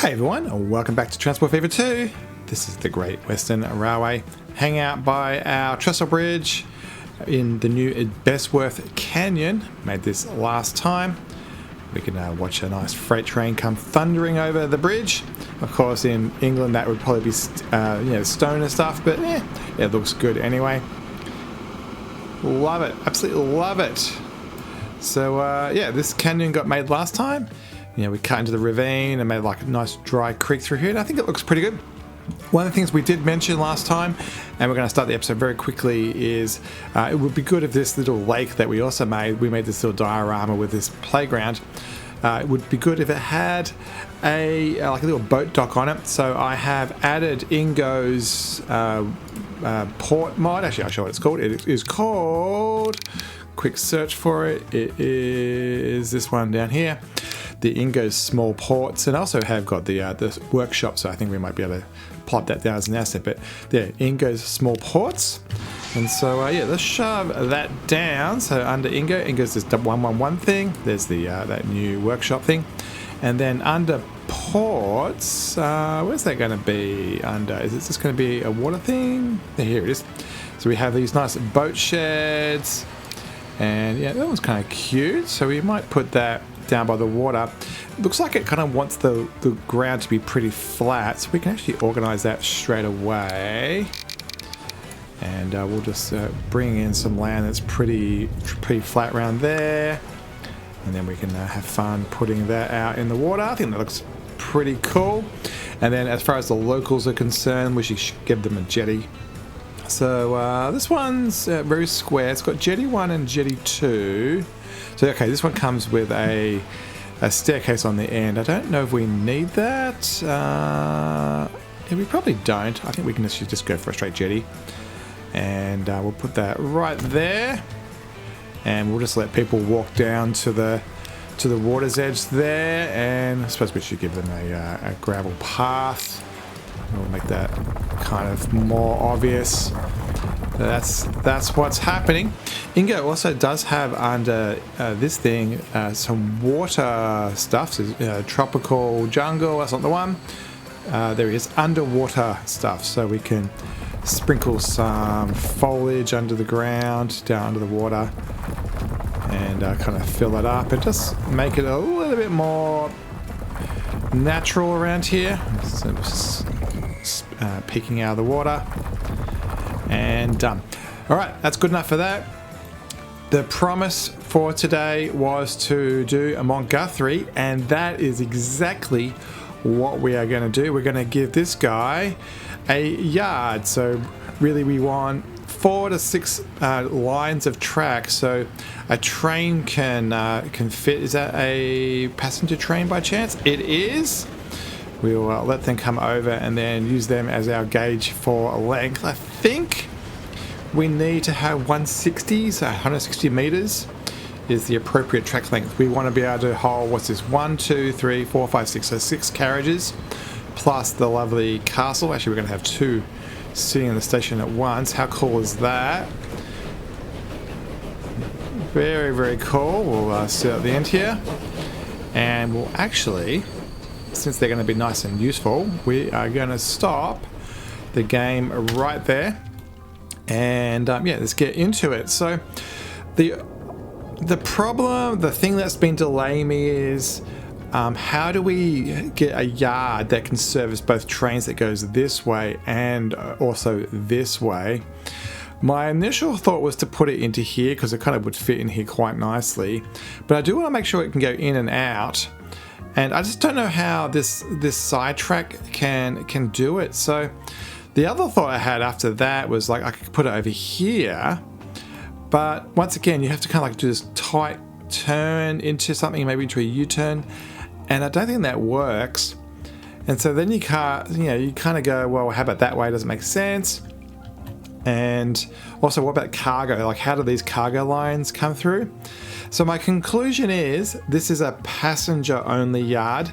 Hey everyone, and welcome back to Transport Fever 2. This is the Great Western Railway. Hang out by our trestle bridge in the new Bestworth Canyon. Made this last time. We can watch a nice freight train come thundering over the bridge. Of course, in England that would probably be stone and stuff, but it looks good anyway. Love it, absolutely love it. So this canyon got made last time. We cut into the ravine and made like a nice dry creek through here, and I think it looks pretty good. One of the things we did mention last time, and we're going to start the episode very quickly, is it would be good if this little lake that we also made, we made this little diorama with this playground. It would be good if it had like a little boat dock on it. So I have added Ingo's port mod. Actually, I'll show what it's called. It is called, quick search for it, it is this one down here. The Ingo's small ports, and I also have got the workshop, so I think we might be able to plop that down as an asset. But yeah, Ingo's small ports, and so let's shove that down. So under Ingo's this 111 thing. There's the that new workshop thing, and then under ports, where's that going to be? Under, is it just going to be a water thing? Yeah, here it is. So we have these nice boat sheds, and yeah, that one's kind of cute. So we might put that down by the water. It looks like it kind of wants the ground to be pretty flat, so we can actually organize that straight away. And we'll just bring in some land that's pretty flat around there, and then we can have fun putting that out in the water. I think that looks pretty cool. And then as far as the locals are concerned, we should give them a jetty. So this one's very square. It's got jetty 1 and jetty 2. So okay, this one comes with a staircase on the end. I don't know if we need that. Yeah, we probably don't. I think we can just go for a straight jetty. And we'll put that right there. And we'll just let people walk down to the water's edge there. And I suppose we should give them a gravel path. We'll make that kind of more obvious. That's what's happening. Ingo also does have under this thing some water stuff. So, tropical jungle, that's not the one. There is underwater stuff, so we can sprinkle some foliage under the ground, down under the water, and kind of fill it up and just make it a little bit more natural around here. So peeking out of the water, and done. All right, that's good enough for that. The promise for today was to do a Montguthry, and that is exactly what we are going to do. We're going to give this guy a yard. So really we want 4 to 6 lines of track, so a train can fit. Is that a passenger train by chance? It is. We'll let them come over and then use them as our gauge for length. I think we need to have 160, so 160 meters is the appropriate track length. We want to be able to hold, what's this, 1, 2, 3, 4, 5, 6, so 6 carriages, plus the lovely castle. Actually, we're going to have 2 sitting in the station at once. How cool is that? Very, very cool. We'll sit at the end here, and we'll actually, since they're going to be nice and useful, we are going to stop the game right there, and let's get into it. So the problem, the thing that's been delaying me is how do we get a yard that can service both trains that goes this way and also this way. My initial thought was to put it into here because it kind of would fit in here quite nicely, but I do want to make sure it can go in and out. And I just don't know how this side track can do it. So the other thought I had after that was like I could put it over here, but once again you have to kind of like do this tight turn into something, maybe into a U-turn, and I don't think that works. And so then you can't, you kind of go, well, how about that way? Doesn't make sense. And also, what about cargo? Like, how do these cargo lines come through? So my conclusion is this is a passenger only yard,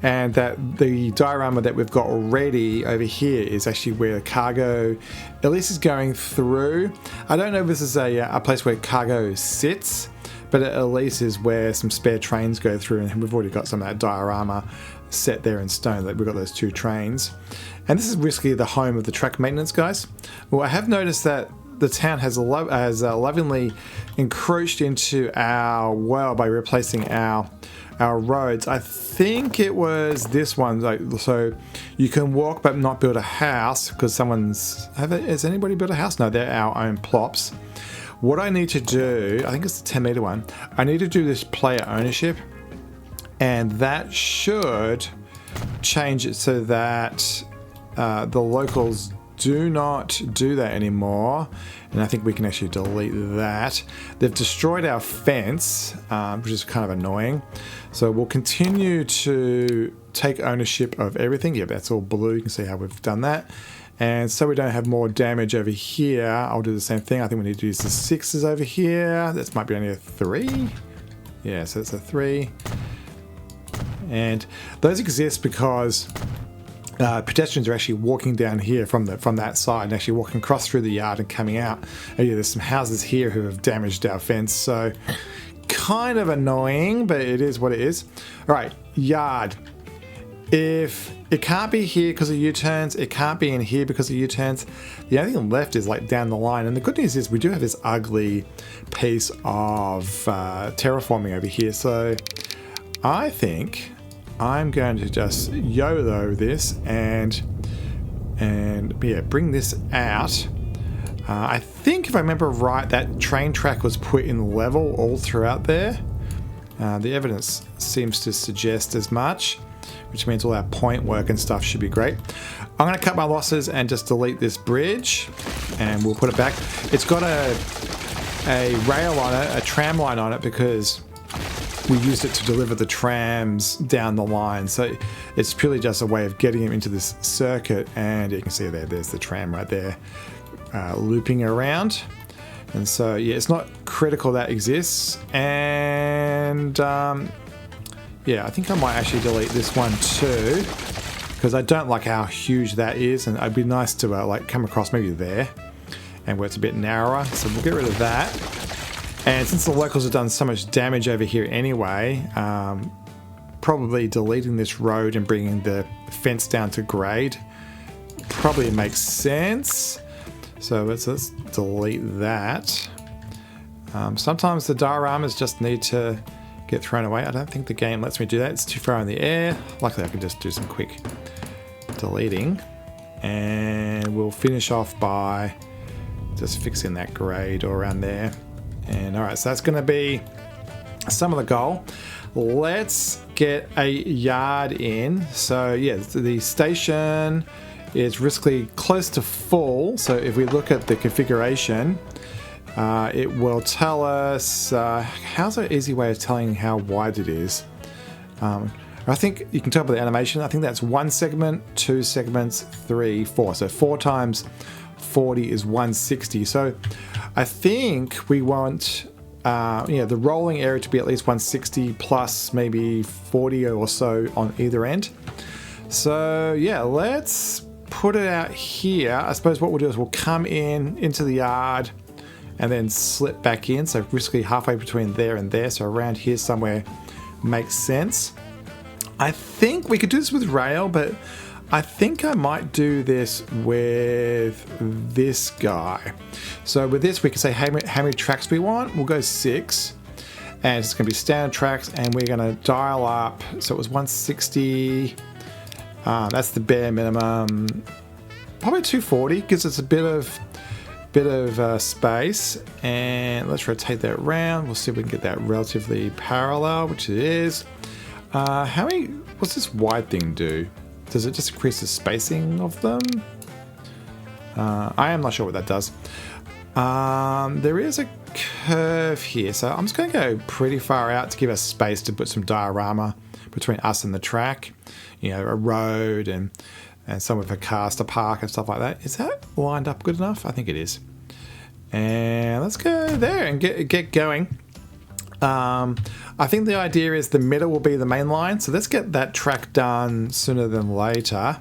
and that the diorama that we've got already over here is actually where the cargo at least is going through. I don't know if this is a place where cargo sits, but it at least is where some spare trains go through, and we've already got some of that diorama set there in stone. That we've got those 2 trains, and this is basically the home of the track maintenance guys. Well, I have noticed that the town has lovingly encroached into our world by replacing our roads. I think it was this one, like, so you can walk but not build a house because has anybody built a house? No, they're our own plops. What I need to do, I think it's the 10 meter one, I need to do this player ownership, and that should change it so that the locals do not do that anymore, and I think we can actually delete that. They've destroyed our fence, which is kind of annoying, so we'll continue to take ownership of everything. Yeah, that's all blue. You can see how we've done that, and so we don't have more damage over here, I'll do the same thing. I think we need to use the 6s over here. This might be only a 3. Yeah, so it's a 3, and those exist because pedestrians are actually walking down here from that side and actually walking across through the yard and coming out. And yeah, there's some houses here who have damaged our fence, so kind of annoying, but it is what it is. All right, yard. If it can't be here because of U-turns, it can't be in here because of U-turns. The only thing left is like down the line, and the good news is we do have this ugly piece of terraforming over here, so I think I'm going to just YOLO this and yeah, bring this out. I think if I remember right, that train track was put in level all throughout there. The evidence seems to suggest as much, which means all our point work and stuff should be great. I'm going to cut my losses and just delete this bridge, and we'll put it back. It's got a rail on it, a tram line on it, because we used it to deliver the trams down the line, so it's purely just a way of getting them into this circuit. And you can see there's the tram right there, looping around. And so yeah, it's not critical that exists. And yeah, I think I might actually delete this one too, because I don't like how huge that is, and it'd be nice to like come across maybe there, and where it's a bit narrower. So we'll get rid of that. And since the locals have done so much damage over here anyway, probably deleting this road and bringing the fence down to grade probably makes sense. So let's delete that. Sometimes the dioramas just need to get thrown away. I don't think the game lets me do that. It's too far in the air. Luckily I can just do some quick deleting. And we'll finish off by just fixing that grade or around there. And all right, so that's going to be some of the goal. Let's get a yard in. So yeah, the station is risky close to full. So if we look at the configuration, it will tell us, how's an easy way of telling how wide it is? I think you can tell by the animation. I think that's 1 segment, 2 segments, 3, 4. So 4 times 40 is 160. So I think we want the rolling area to be at least 160 plus maybe 40 or so on either end. So yeah, let's put it out here. I suppose what we'll do is we'll come into the yard and then slip back in. So basically halfway between there and there. So around here somewhere makes sense. I think we could do this with rail, but I think I might do this with this guy. So with this, we can say how many tracks we want. We'll go 6. And it's going to be standard tracks, and we're going to dial up. So it was 160. That's the bare minimum. Probably 240 gives us a bit of space. And let's rotate that around. We'll see if we can get that relatively parallel, which it is. What's this wide thing do? Does it just increase the spacing of them? I am not sure what that does. There is a curve here, so I'm just going to go pretty far out to give us space to put some diorama between us and the track. You know, a road and somewhere for cars to park and stuff like that. Is that lined up good enough? I think it is. And let's go there and get going. I think the idea is the middle will be the main line, so let's get that track done sooner than later.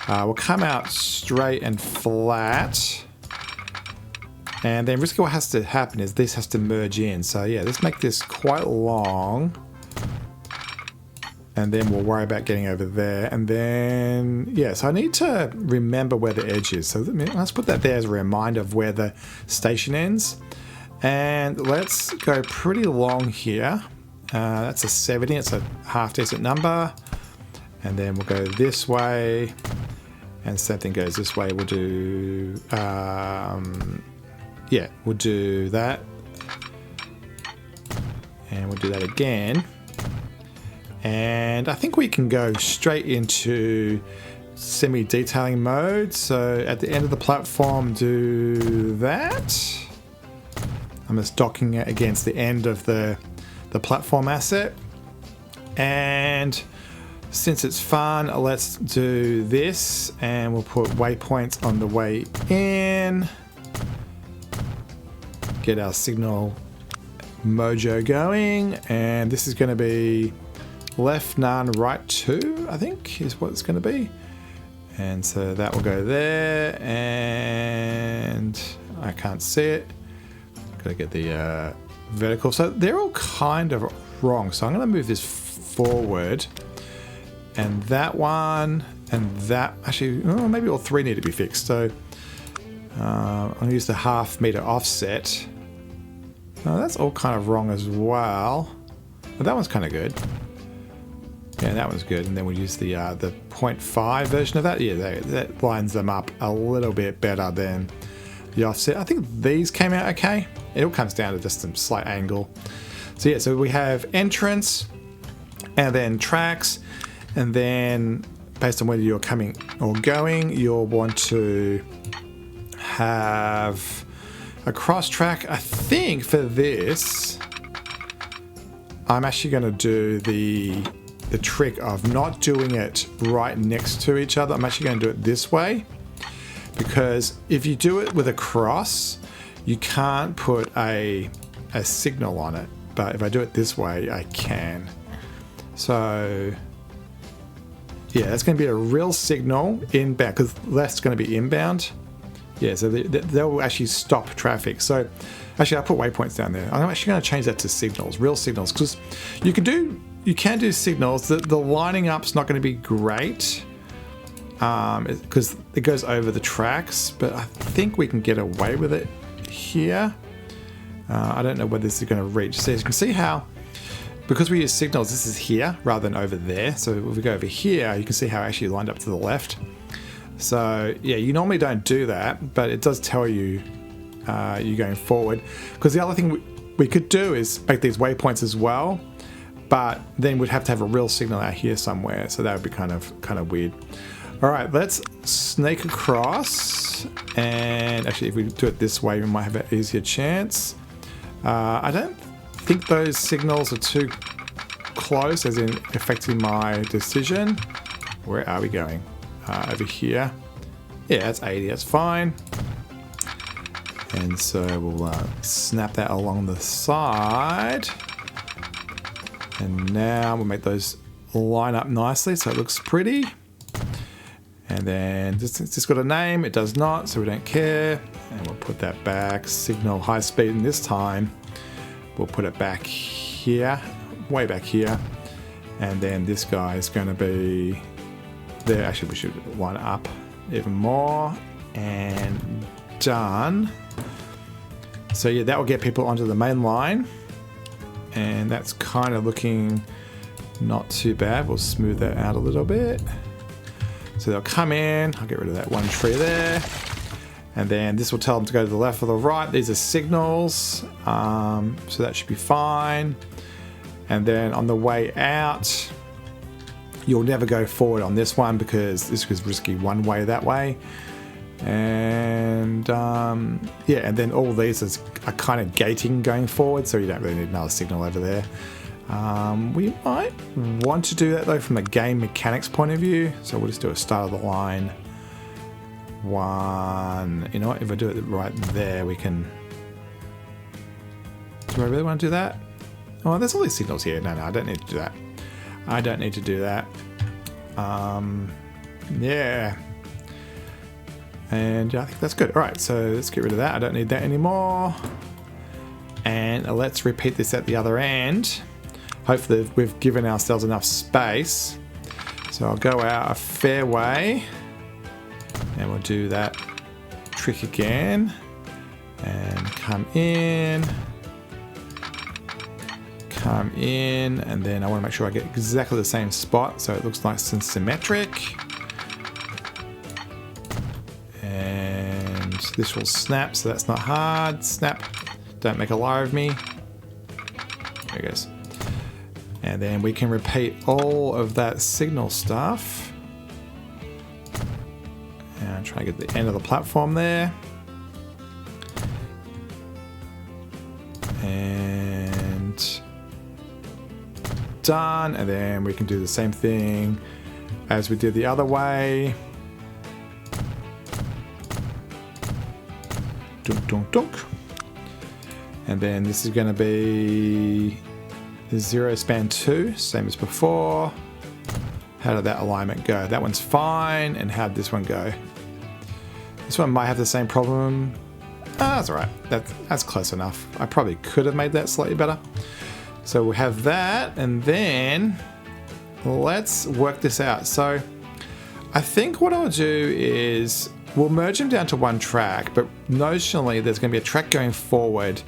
We'll come out straight and flat. And then basically what has to happen is this has to merge in. So yeah, let's make this quite long. And then we'll worry about getting over there. And then, yeah, so I need to remember where the edge is. So let's put that there as a reminder of where the station ends. And let's go pretty long here. That's a 70, it's a half decent number. And then we'll go this way. And same thing goes this way. We'll do, yeah, we'll do that. And we'll do that again. And I think we can go straight into semi-detailing mode. So at the end of the platform, do that. I'm just docking it against the end of the platform asset. And since it's fun, let's do this. And we'll put waypoints on the way in. Get our signal mojo going. And this is going to be left none, right 2, I think is what it's going to be. And so that will go there, and I can't see it. Gotta get the vertical. So they're all kind of wrong. So I'm going to move this forward, and that one, and that, actually, oh, maybe all 3 need to be fixed. So I'm going to use the ½ meter offset. Oh, that's all kind of wrong as well. But that one's kind of good. Yeah, that one's good. And then we'll use the 0.5 version of that. Yeah, that lines them up a little bit better than the offset. I think these came out okay. It all comes down to just some slight angle. So yeah, so we have entrance and then tracks. And then based on whether you're coming or going, you'll want to have a cross track. I think for this, I'm actually going to do the trick of not doing it right next to each other. I'm actually going to do it this way, because if you do it with a cross, you can't put a signal on it. But if I do it this way, I can. So yeah, that's going to be a real signal inbound, because that's going to be inbound. Yeah, so they'll actually stop traffic. So actually, I'll put waypoints down there. I'm actually going to change that to signals, real signals, because you can do signals. The lining up's not going to be great because it goes over the tracks, but I think we can get away with it here. I don't know whether this is going to reach. So you can see how, because we use signals, this is here rather than over there. So if we go over here, you can see how it actually lined up to the left. So yeah, you normally don't do that, but it does tell you you're going forward. Because the other thing we could do is make these waypoints as well, but then we'd have to have a real signal out here somewhere. So that would be kind of weird. All right, let's snake across. And actually, if we do it this way, we might have an easier chance. I don't think those signals are too close, as in affecting my decision. Where are we going? Over here. Yeah, that's 80, that's fine. And so we'll snap that along the side. And now we'll make those line up nicely so it looks pretty. And then it's just got a name, it does not, so we don't care. And we'll put that back, signal high speed, and this time we'll put it back here, way back here. And then this guy is going to be there. Actually, we should line it up even more, and done. So yeah, that will get people onto the main line, and that's kind of looking not too bad. We'll smooth that out a little bit. So they'll come in, I'll get rid of that one tree there, and then this will tell them to go to the left or the right. These are signals, so that should be fine. And then on the way out, you'll never go forward on this one because this was risky one way that way. And yeah, and then all these are kind of gating going forward, so you don't really need another signal over there. We might want to do that though from a game mechanics point of view, so we'll just do a start of the line one. You know what, if I do it right there, we can. Do I really want to do that? Oh, there's all these signals here. No, I don't need to do that. I don't need to do that. Yeah. And yeah, I think that's good. All right, so let's get rid of that. I don't need that anymore. And let's repeat this at the other end. Hopefully we've given ourselves enough space. So I'll go out a fair way. And we'll do that trick again. And come in. Come in. And then I want to make sure I get exactly the same spot so it looks nice and symmetric. And this will snap, so that's not hard. Snap. Don't make a liar of me. There it goes. And then we can repeat all of that signal stuff. And try to get the end of the platform there. And done. And then we can do the same thing as we did the other way. Dunk, dunk, dunk. And then this is going to be 0 span 2, same as before. How did that alignment go? That one's fine. And how did this one go? This one might have the same problem. That's all right. That's close enough. I probably could have made that slightly better. So we'll have that, and then let's work this out. So I think what I'll do is we'll merge them down to one track, but notionally there's going to be a track going forward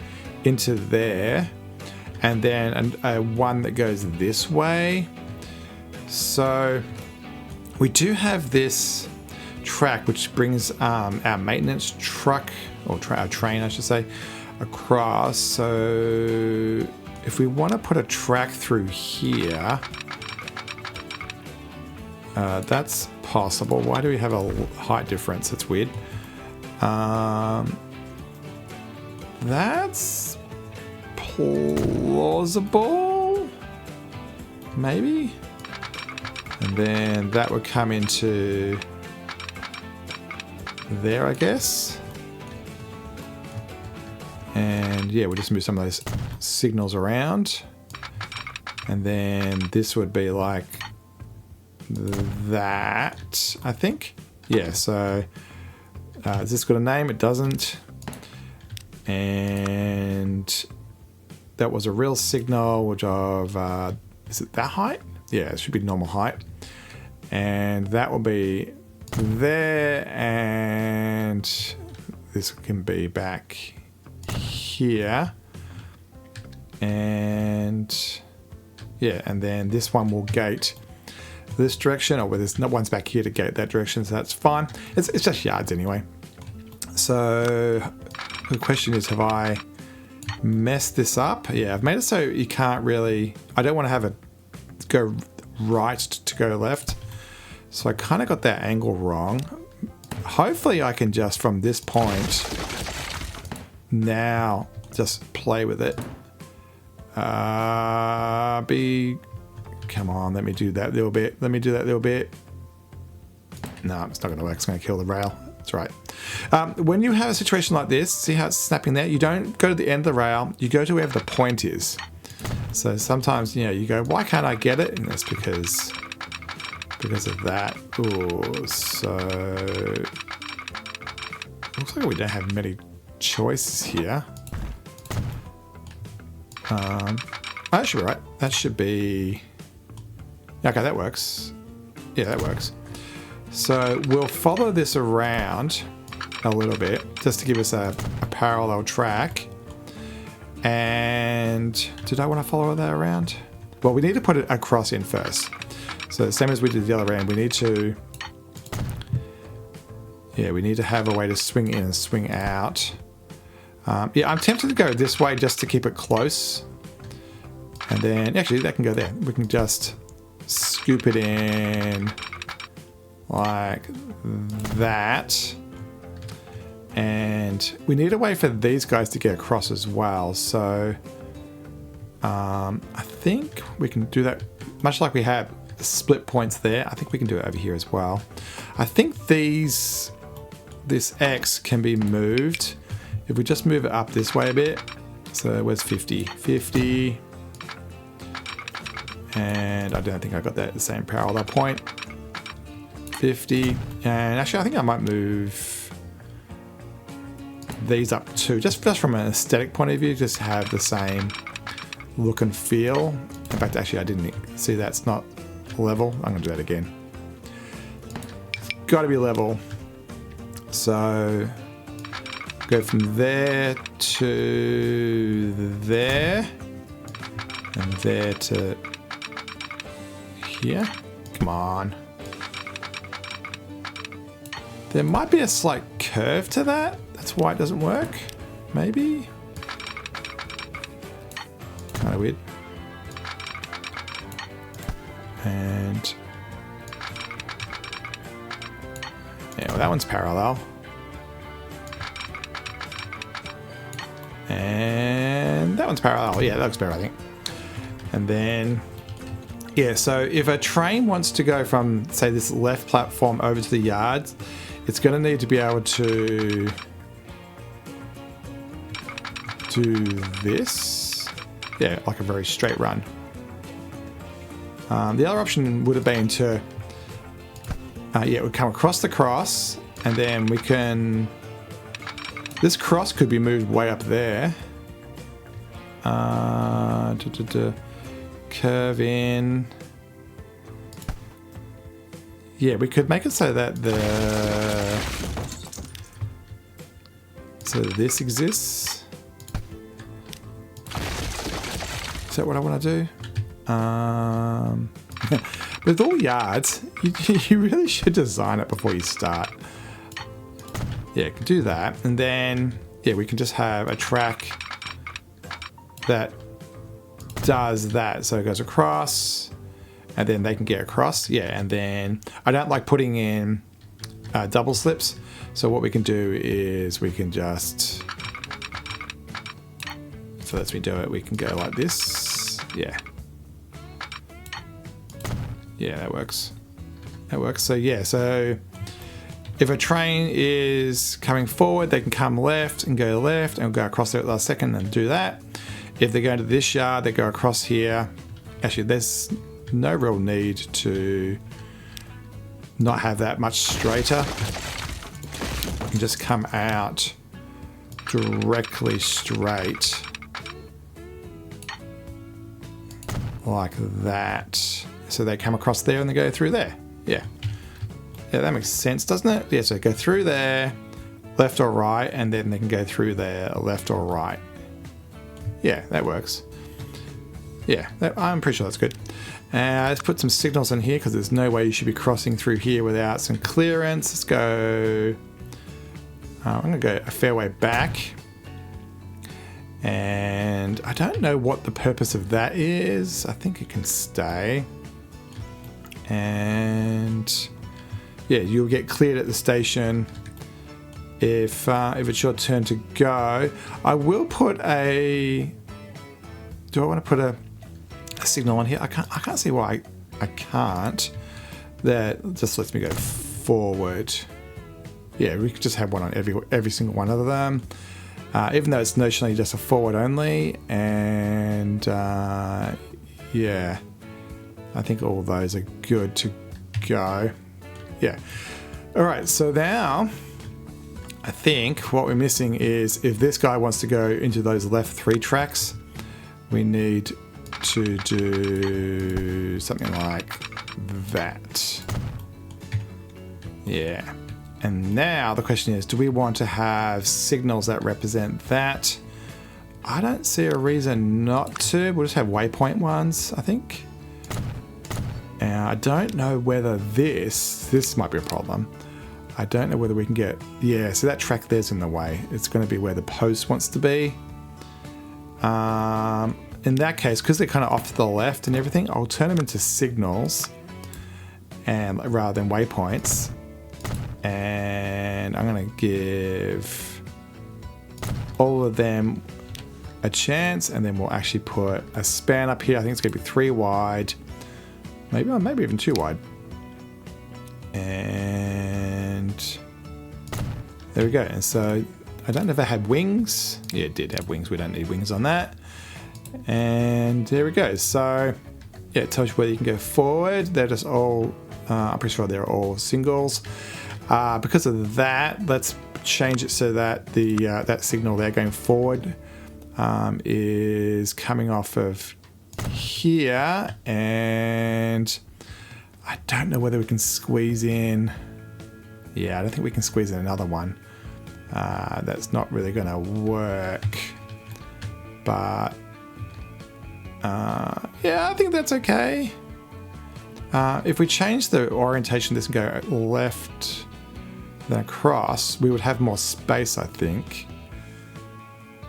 into there, and then one that goes this way. So we do have this track which brings our maintenance truck, or our train I should say, across. So if we want to put a track through here, that's possible. Why do we have a height difference? That's weird. That's plausible, maybe. And then that would come into there, I guess. And yeah, we'll just move some of those signals around. And then this would be like that, I think. Yeah, so has this got a name? It doesn't. And that was a real signal, which of, is it that height? Yeah, it should be normal height. And that will be there, and this can be back here. And yeah, and then this one will gate this direction, or there's no one's back here to gate that direction, so that's fine. It's just yards anyway. So the question is, have I messed this up? Yeah, I've made it so you can't really, I don't want to have it go right to go left. So I kind of got that angle wrong. Hopefully I can just from this point now just play with it. Come on, let me do that little bit. Let me do that little bit. No, it's not going to work. It's going to kill the rail. That's right. When you have a situation like this, see how it's snapping there? You don't go to the end of the rail. You go to wherever the point is. So sometimes, you know, you go, why can't I get it? And that's because of that. Ooh, so looks like we don't have many choices here. That should be right. That should be... Okay, that works. Yeah, that works. So we'll follow this around a little bit just to give us a parallel track. And did I want to follow that around? Well, we need to put it across in first. So the same as we did the other end, we need to... Yeah, we need to have a way to swing in and swing out. Yeah, I'm tempted to go this way just to keep it close. And then, actually, that can go there. We can just scoop it in like that. And we need a way for these guys to get across as well. So I think we can do that much like we have split points there. I think we can do it over here as well. I think this X can be moved. If we just move it up this way a bit. So where's 50? 50. And I don't think I got that at the same parallel point. 50. And actually, I think I might move these up too, just from an aesthetic point of view, just have the same look and feel. In fact, actually, I didn't see that's not level. I'm going to do that again. It's got to be level. So go from there to there, and there to here. Come on. There might be a slight curve to that. That's why it doesn't work. Maybe. Kind of weird. And yeah, well, that one's parallel. And that one's parallel. Yeah, that looks better, I think. And then, yeah, so if a train wants to go from, say, this left platform over to the yards, it's going to need to be able to do this. Yeah, like a very straight run. The other option would have been to, yeah, it would come across the cross, and then we can, this cross could be moved way up there. Curve in. Yeah, we could make it so that so this exists. Is that what I want to do? With all yards, you really should design it before you start. Yeah, can do that. And then, yeah, we can just have a track that does that. So it goes across, and then they can get across. Yeah, and then I don't like putting in double slips. So what we can do is we can just, so lets me do it, we can go like this. Yeah. Yeah, that works. That works. So yeah, so if a train is coming forward, they can come left and go across there at the last second and do that. If they're going to this yard, they go across here. Actually, there's no real need to not have that much straighter. And just come out directly straight. Like that. So they come across there and they go through there. Yeah. Yeah, that makes sense, doesn't it? Yeah, so go through there, left or right, and then they can go through there, left or right. Yeah, that works. Yeah, I'm pretty sure that's good. Let's put some signals in here because there's no way you should be crossing through here without some clearance. Let's go... I'm going to go a fair way back. And I don't know what the purpose of that is. I think it can stay. And yeah, you'll get cleared at the station if it's your turn to go. I will put a... Do I want to put a signal on here? I can't see why I can't. That just lets me go forward. Yeah, we could just have one on every single one of them. Even though it's notionally just a forward only. And yeah, I think all those are good to go. Yeah. All right, so now I think what we're missing is if this guy wants to go into those left 3 tracks, we need to do something like that. Yeah. And now the question is, do we want to have signals that represent that? I don't see a reason not to. We'll just have waypoint ones, I think. And I don't know whether this might be a problem. I don't know whether we can get, yeah, so that track there's in the way. It's going to be where the post wants to be. In that case, because they're kind of off to the left and everything, I'll turn them into signals and rather than waypoints. And I'm going to give all of them a chance, and then we'll actually put a span up here. I think it's going to be 3 wide, maybe even 2 wide. And there we go. And so I don't know if it had wings. Yeah, it did have wings. We don't need wings on that. And there we go. So yeah, it tells you whether you can go forward. They're just all I'm pretty sure they're all singles. Because of that, let's change it so that the that signal there going forward is coming off of here, and I don't know whether we can squeeze in. Yeah, I don't think we can squeeze in another one. That's not really going to work. But yeah, I think that's okay. If we change the orientation of this and go left then across, we would have more space, I think.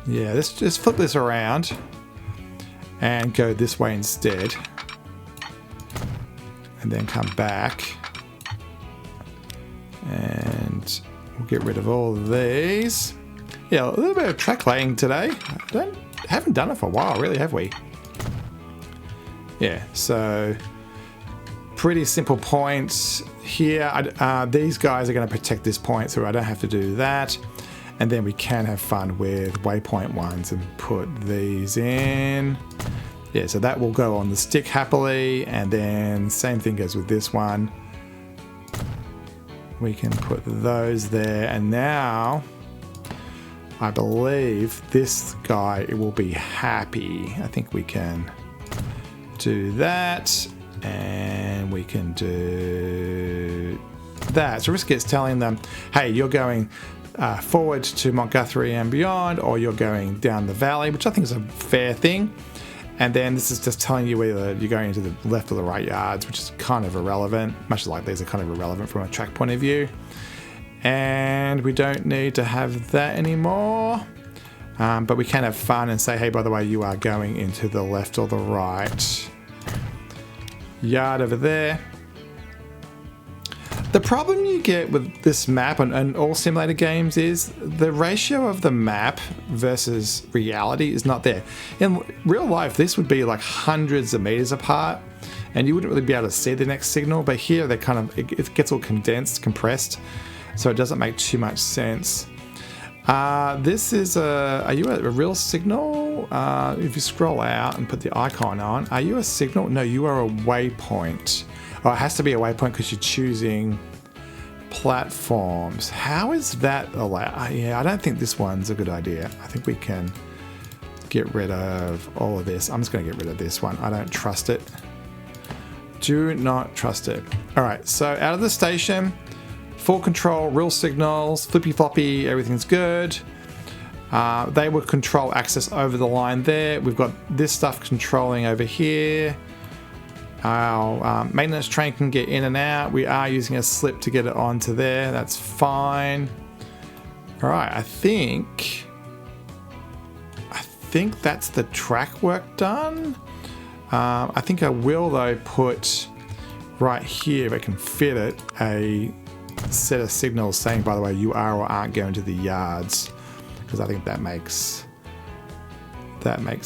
Yeah, let's just flip this around and go this way instead. And then come back. And we'll get rid of all of these. Yeah, a little bit of track laying today. Haven't done it for a while, really, have we? Yeah, so pretty simple points here. These guys are going to protect this point, so I don't have to do that. And then we can have fun with waypoint ones and put these in. Yeah, so that will go on the stick happily, and then same thing goes with this one. We can put those there, and now I believe this guy will be happy. I think we can do that, and we can do that. So risk it's telling them, hey, you're going forward to Montguthry and beyond, or you're going down the valley, which I think is a fair thing. And then this is just telling you whether you're going into the left or the right yards, which is kind of irrelevant, much like these are kind of irrelevant from a track point of view. And we don't need to have that anymore. But we can have fun and say, hey, by the way, you are going into the left or the right yard over there. The problem you get with this map and all simulator games is the ratio of the map versus reality is not there. In real life, this would be like hundreds of meters apart, and you wouldn't really be able to see the next signal. But here, they kind of it gets all condensed, compressed, so it doesn't make too much sense. This is are you a real signal? If you scroll out and put the icon on, are you a signal? No, you are a waypoint. Oh, it has to be a waypoint because you're choosing platforms. How is that allowed? Yeah, I don't think this one's a good idea. I think we can get rid of all of this. I'm just going to get rid of this one. I don't trust it. Do not trust it. All right, so out of the station, full control, real signals, flippy floppy, everything's good. They would control access over the line there. We've got this stuff controlling over here. Our maintenance train can get in and out. We are using a slip to get it onto there. That's fine. All right, I think that's the track work done. I think I will, though, put right here, if I can fit it, a set of signals saying, by the way, you are or aren't going to the yards, because I think that makes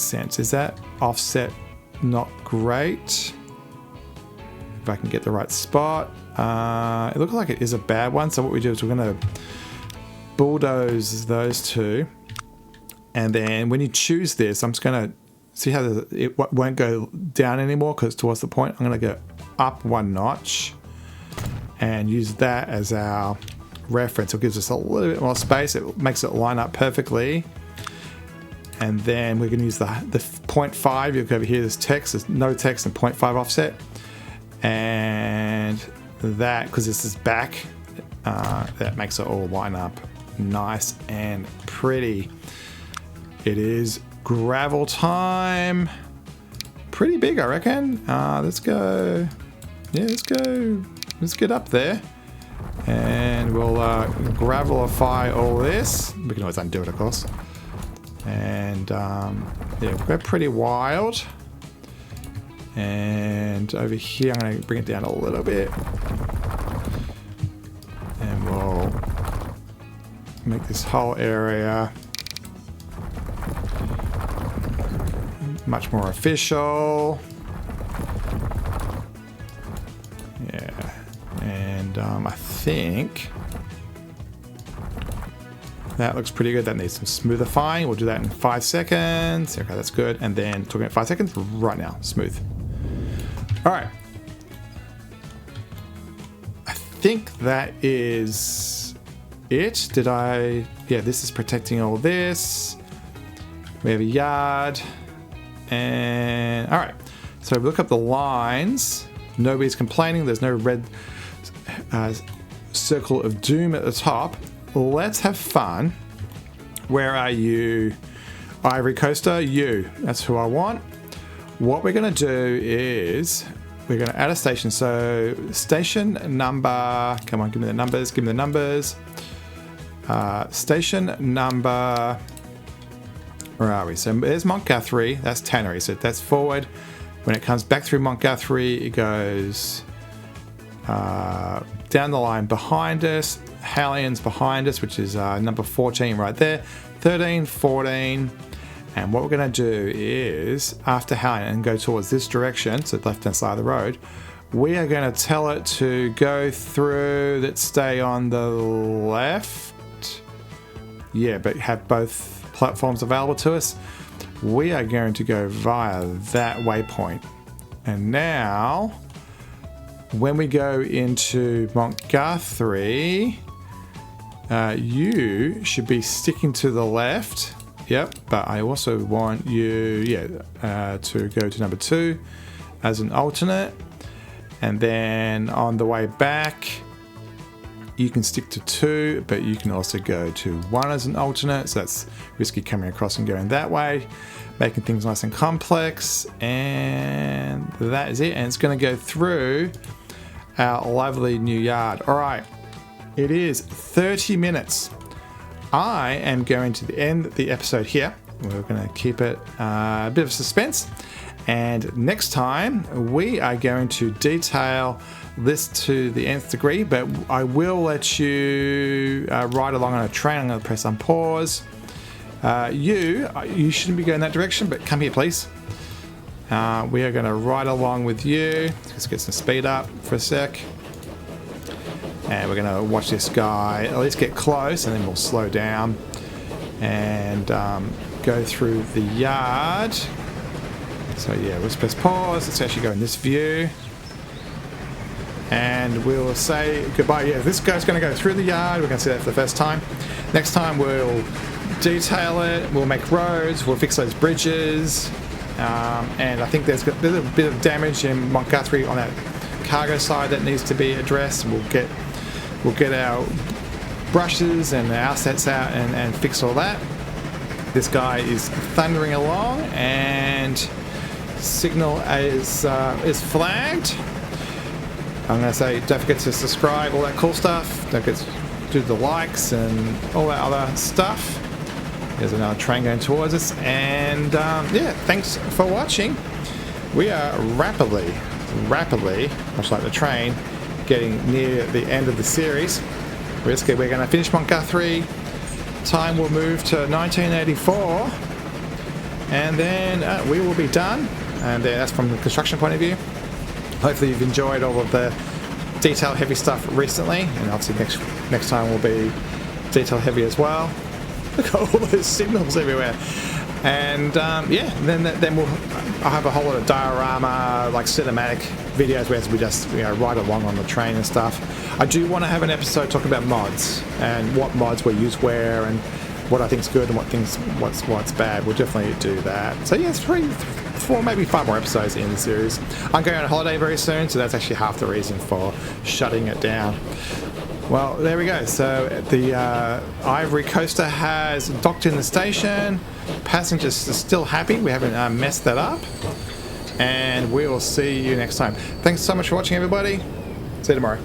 sense. Is that offset not great? If I can get the right spot. It looks like it is a bad one, so what we do is we're going to bulldoze those two, and then when you choose this, I'm just going to see how it won't go down anymore because towards the point. I'm going to go up one notch and use that as our reference. It gives us a little bit more space. It makes it line up perfectly. And then we're going to use the 0.5. You look over here, there's text. There's no text and 0.5 offset. And that, because this is back, that makes it all line up nice and pretty. It is gravel time. Pretty big, I reckon. Let's go. Yeah, let's get up there. And we'll gravelify all this. We can always undo it, of course. And yeah, we're pretty wild. And over here, I'm going to bring it down a little bit. And we'll make this whole area much more official. Yeah. And I think that looks pretty good. That needs some smoothifying. We'll do that in 5 seconds. Okay, that's good. And then talking about 5 seconds right now. Smooth. All right. think that is it. Yeah, this is protecting all this. We have a yard. And all right, so look up the lines. Nobody's complaining. There's no red circle of doom at the top. Let's have fun. Where are you? Ivory Coaster, you. That's who I want. What we're going to do is we're going to add a station. So station number, come on, give me the numbers, station number, where are we? So there's Montguthry, that's Tannery, so that's forward. When it comes back through Montguthry, it goes down the line behind us. Hallion's behind us, which is number 14 right there. 13, 14. And what we're going to do is, after Hallion and go towards this direction, so the left-hand side of the road, we are going to tell it to go through, let's stay on the left. Yeah, but have both platforms available to us. We are going to go via that waypoint. And now, when we go into Montguthry, you should be sticking to the left. Yep, but I also want you, to go to number 2 as an alternate. And then on the way back, you can stick to 2, but you can also go to 1 as an alternate. So that's risky coming across and going that way, making things nice and complex. And that is it. And it's going to go through our lovely new yard. All right, it is 30 minutes. I am going to end the episode here. We're going to keep it a bit of suspense. And next time, we are going to detail this to the nth degree, but I will let you ride along on a train. I'm going to press on pause. You shouldn't be going that direction, but come here, please. We are going to ride along with you. Let's get some speed up for a sec. And we're going to watch this guy at least get close, and then we'll slow down and go through the yard. So yeah, let's press pause. Let's actually go in this view. And we'll say goodbye. Yeah, this guy's going to go through the yard. We're going to see that for the first time. Next time we'll detail it. We'll make roads. We'll fix those bridges. And I think there's a bit of damage in Montguthry on that cargo side that needs to be addressed. We'll get our brushes and our sets out and fix all that. This guy is thundering along, and signal is flagged. I'm going to say don't forget to subscribe, all that cool stuff. Don't forget to do the likes and all that other stuff. There's another train going towards us, and yeah, thanks for watching. We are rapidly, much like the train, getting near the end of the series. We're going to finish Montguthry. Time will move to 1984, and then we will be done. And that's from the construction point of view. Hopefully you've enjoyed all of the detail heavy stuff recently, and obviously next time will be detail heavy as well. Look at all those signals everywhere. And yeah, then I'll have a whole lot of diorama, like cinematic videos where we just ride along on the train and stuff. I do want to have an episode talking about mods and what mods we use where, and what I think's good and what's bad. We'll definitely do that. So yeah, it's 3, 4, maybe 5 more episodes in the series. I'm going on holiday very soon, so that's actually half the reason for shutting it down. Well, there we go. So the Ivory Coaster has docked in the station. Passengers are still happy. We haven't messed that up. And we will see you next time. Thanks so much for watching, everybody. See you tomorrow.